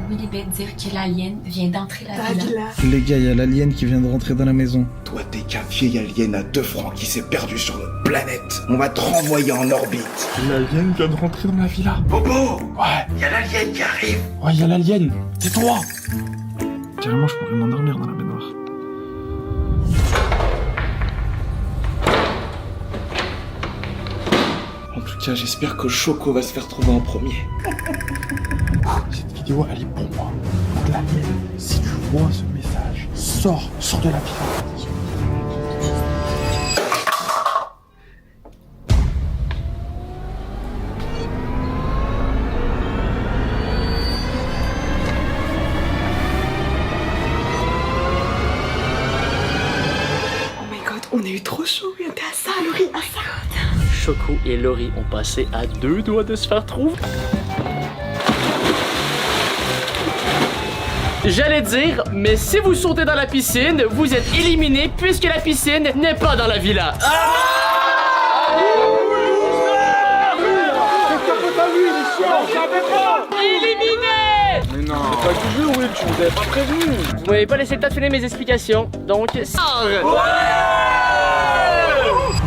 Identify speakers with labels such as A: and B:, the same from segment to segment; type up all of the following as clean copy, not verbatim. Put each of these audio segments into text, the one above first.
A: Willibet dire que l'alien vient d'entrer la villa.
B: Les gars, il y a l'alien qui vient de rentrer dans la maison.
C: Toi, t'es qu'un vieil alien à 2 francs qui s'est perdu sur notre planète. On va te renvoyer en orbite.
D: L'alien vient de rentrer dans la villa.
C: Bobo,
D: Ouais,
C: y a l'alien qui arrive.
D: ouais, il y a l'alien. Tais-toi. Carrément, je pourrais m'endormir dans la baignoire.
C: En tout cas, j'espère que Choco va se faire trouver en premier.
D: Cette vidéo, elle est pour moi. Pour l'alien. Si tu vois ce message, sors de la villa.
E: Oh my god, on a eu trop chaud, on était à ça, Laurie, à ça.
F: Choco et Laurie ont passé à 2 doigts de se faire trouver. J'allais dire, mais si vous sautez dans la piscine, vous êtes éliminé puisque la piscine n'est pas dans la villa. Éliminé!
D: Mais non. Pas du jeu, Will, tu nous avais pas prévenu.
F: Vous m'avez pas laissé le temps de finir mes explications, donc sors!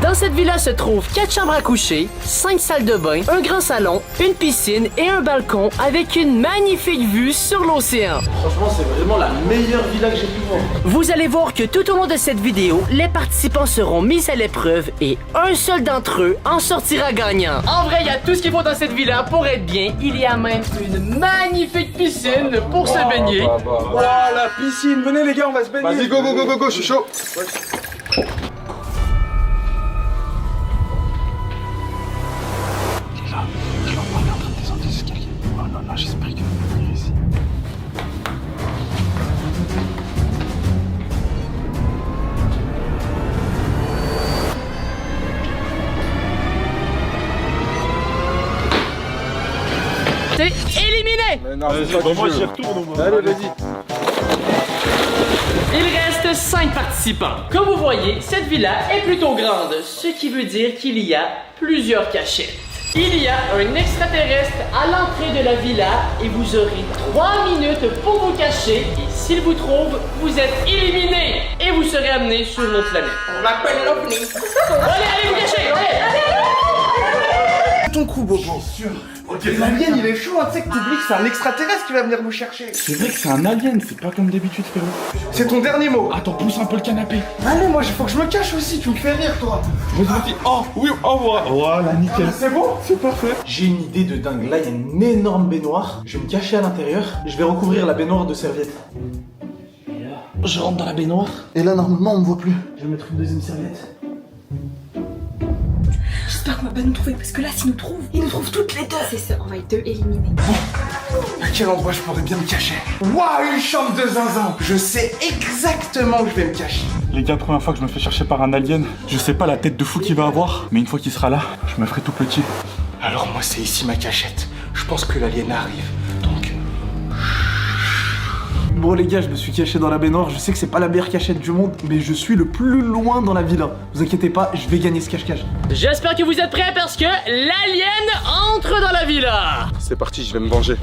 F: Dans cette villa se trouvent 4 chambres à coucher, 5 salles de bain, un grand salon, une piscine et un balcon avec une magnifique vue sur l'océan.
D: Franchement, c'est vraiment la meilleure villa que j'ai pu voir.
F: Vous allez voir que tout au long de cette vidéo, les participants seront mis à l'épreuve et un seul d'entre eux en sortira gagnant. En vrai, il y a tout ce qu'il faut dans cette villa pour être bien. Il y a même une magnifique piscine pour se baigner.
D: Oh, la piscine. Venez, les gars, on va se baigner.
C: Vas-y, go, je suis chaud.
D: Je l'envoie, il est en train de descendre des escaliers. Oh là là, j'espère qu'il va venir ici.
F: T'es éliminé!
D: Mais non, moi j'y retourne au moins. Allez, vas-y.
F: Il reste 5 participants. Comme vous voyez, cette villa est plutôt grande, ce qui veut dire qu'il y a plusieurs cachettes. Il y a un extraterrestre à l'entrée de la villa et vous aurez 3 minutes pour vous cacher. Et s'il vous trouve, vous êtes éliminé et vous serez amené sur notre planète.
E: On m'appelle l'OVNI.
F: Allez, vous cacher! Allez!
C: Ton coup, Bobo.
D: Sûr. Ok,
C: L'alien, il est chaud, hein, tu sais que t'oublies que c'est un extraterrestre qui va venir nous chercher.
D: c'est vrai que c'est un alien, c'est pas comme d'habitude, frérot.
C: C'est ton dernier mot.
D: Attends, pousse un peu le canapé.
C: Allez, moi, il faut que je me cache aussi, tu me fais rire, toi.
D: Vas-y. Oh, oui, au revoir. Voilà, nickel.
C: C'est bon?
D: C'est parfait.
G: J'ai une idée de dingue. Là, il y a une énorme baignoire. Je vais me cacher à l'intérieur. Je vais recouvrir la baignoire de serviettes. Et là, je rentre dans la baignoire. Et là, normalement, on me voit plus. Je vais mettre une deuxième serviette.
E: J'espère qu'on va pas nous trouver, parce que là, s'ils nous trouvent, ils nous trouvent toutes les deux. C'est ça, on va être 2 éliminés.
C: À quel endroit je pourrais bien me cacher? Waouh, une chambre de zinzin. Je sais exactement où je vais me cacher.
D: Les gars, première fois que je me fais chercher par un alien, je sais pas la tête de fou qu'il va avoir, mais une fois qu'il sera là, je me ferai tout petit.
C: Alors moi, c'est ici ma cachette. Je pense que l'alien arrive. Donc...
G: Bon, les gars, je me suis caché dans la baignoire. Je sais que c'est pas la meilleure cachette du monde, mais je suis le plus loin dans la villa. Vous inquiétez pas, je vais gagner ce cache-cache.
F: J'espère que vous êtes prêts parce que l'alien entre dans la villa.
D: C'est parti, je vais me venger.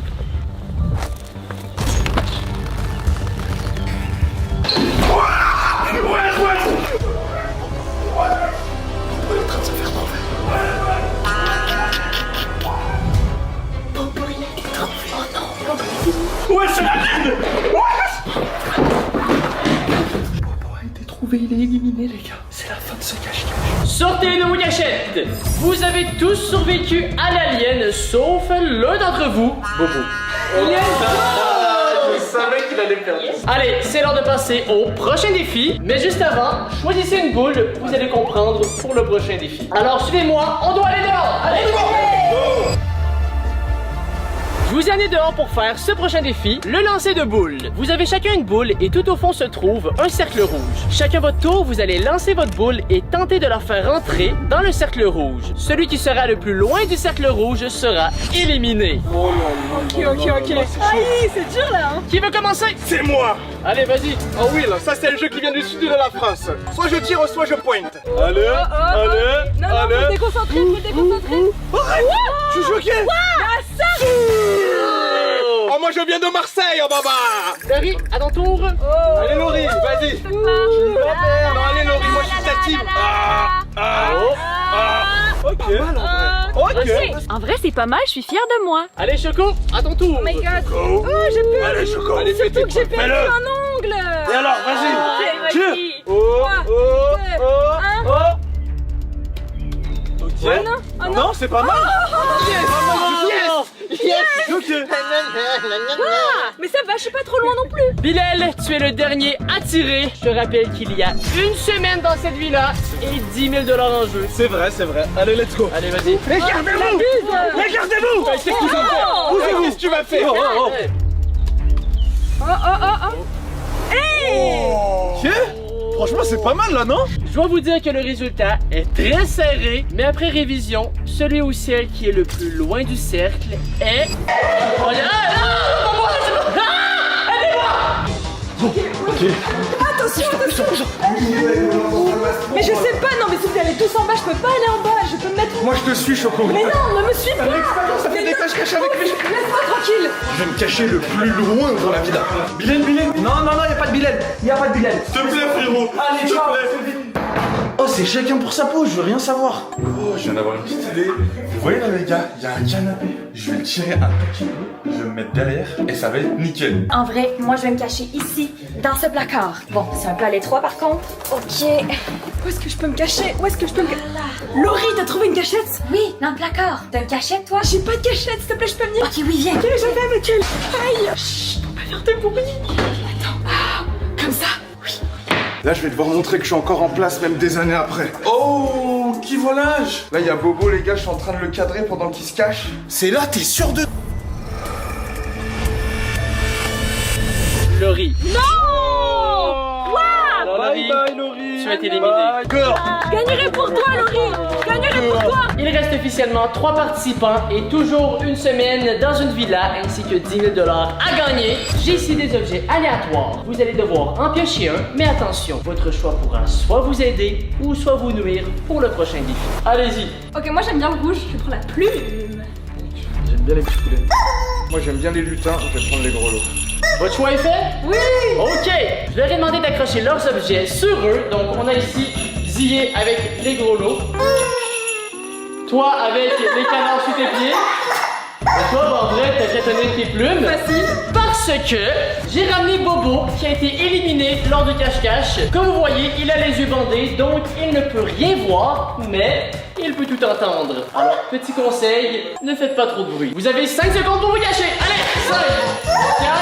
C: Ouais, c'est l'alien.
E: Il est éliminé, les gars. C'est la fin de ce cache-cache.
F: Sortez de vos cachettes. Vous avez tous survécu à l'alien, sauf l'un d'entre vous, Bobo.
C: Je savais qu'il allait perdre.
F: Allez, c'est l'heure de passer au prochain défi. Mais juste avant, choisissez une boule, vous allez comprendre pour le prochain défi. Alors suivez-moi, on doit aller dehors. Allez, je vous ai amené dehors pour faire ce prochain défi, le lancer de boules. Vous avez chacun une boule et tout au fond se trouve un cercle rouge. Chacun votre tour, vous allez lancer votre boule et tenter de la faire rentrer dans le cercle rouge. Celui qui sera le plus loin du cercle rouge sera éliminé.
E: Ok. Aïe, c'est dur là, hein.
F: Qui veut commencer?
C: C'est moi.
F: Allez, vas-y.
C: Oh Will, ça c'est le jeu qui vient du sud de la France. Soit je tire, soit je pointe.
D: Allez,
E: Non, faut te déconcentrer, faut te déconcentrer.
C: Je suis choqué.
E: Ah, ça.
C: Oh moi je
D: je viens de Marseille, oh baba.
F: Laurie, à ton tour.
D: Allez Laurie, vas-y. Tu vas faire. Non, allez Laurie, moi je suis ta team. Ok. Ok.
H: En vrai, c'est pas mal, je suis fière de moi.
F: Allez, Choco, à ton tour.
H: Oh my god. Oh, j'ai peur.
D: Allez Choco, allez fais tes
H: Surtout que j'ai
D: preuves.
H: perdu
D: Fais-le.
H: un ongle.
D: Et alors, vas-y.
H: Ok, vas-y.
D: Ok.
H: Oh non, oh non.
D: Non, c'est pas mal. Yes. Ok.
H: Mais ça va, je suis pas trop loin non plus.
F: Bilal, tu es le dernier attiré. Je te rappelle qu'il y a une semaine dans cette villa et 10 000 $ en jeu.
D: C'est vrai, c'est vrai. Allez, let's go.
F: Allez, vas-y.
D: Regardez-vous. Regardez-vous.
F: Qu'est-ce que tu vas faire?
D: Qu'est-ce que tu vas faire? Ok. Franchement, c'est pas mal là, non?
F: Je dois vous dire que le résultat est très serré, mais après révision, celui ou celle qui est le plus loin du cercle est... Oh,
E: Attention, attention. Mais je sais pas, non mais si vous allez tous en bas, je peux pas aller en bas, je peux me mettre...
C: Moi je te suis, Choco.
E: Mais non, ne me suis pas.
C: Ça fait des cache-cache avec lui.
E: Laisse-moi tranquille.
C: Je vais me cacher le plus loin dans la villa.
G: Bilal. Non, non, non, y'a pas de Bilal. Y'a pas de Bilal.
D: S'il te plaît, frérot.
G: Allez, ciao. Oh, c'est chacun pour sa peau, je veux rien savoir.
D: Oh, je viens d'avoir une petite idée. Vous voyez là, les gars, il y a un canapé. Je vais le tirer un petit peu, je vais me mettre derrière et ça va être nickel.
H: En vrai, moi je vais me cacher ici, dans ce placard. Bon, c'est un peu à l'étroit par contre. Ok.
E: Où est-ce que je peux me cacher? Où est-ce que je peux me cacher? Laurie, t'as trouvé une cachette?
H: Oui, dans le placard. T'as une cachette toi?
E: J'ai pas de cachette, s'il te plaît, je peux venir?
H: Ok, oui, viens.
E: Quelle est jamais avec elle? Aïe. Chut, on va faire de bruit. Attends. Ah, comme ça. Oui.
C: Là, je vais devoir montrer que je suis encore en place, même des années après.
D: Oh, qui volage.
C: Là, il y a Bobo, les gars, je suis en train de le cadrer pendant qu'il se cache. C'est là, t'es sûr de...
F: Laurie.
H: Non!
F: Alors, Laurie,
D: Laurie.
F: tu as été éliminé.
H: Je gagnerai pour toi, Laurie! Je gagnerai pour toi!
F: Il reste officiellement 3 participants et toujours une semaine dans une villa ainsi que 10 000 $ à gagner. J'ai ici des objets aléatoires. Vous allez devoir en piocher un, mais attention, votre choix pourra soit vous aider ou soit vous nuire pour le prochain défi. Allez-y.
H: Ok, moi j'aime bien le rouge, je vais prendre la plume.
C: J'aime bien les petits poulets. Moi, j'aime bien les lutins, je vais prendre les gros lots.
F: Votre choix est fait?
H: Oui!
F: Ok, je leur ai demandé d'accrocher leurs objets sur eux. Donc on a ici Zillé avec les gros lots. Toi avec les canards sous tes pieds. Et toi, Vendrette, t'as catonné tes plumes.
H: Facile.
F: Parce que j'ai ramené Bobo qui a été éliminé lors du cache-cache. Comme vous voyez, il a les yeux bandés, donc il ne peut rien voir, mais il peut tout entendre. Alors, petit conseil, ne faites pas trop de bruit. Vous avez 5 secondes pour vous cacher. Allez, 5, 4,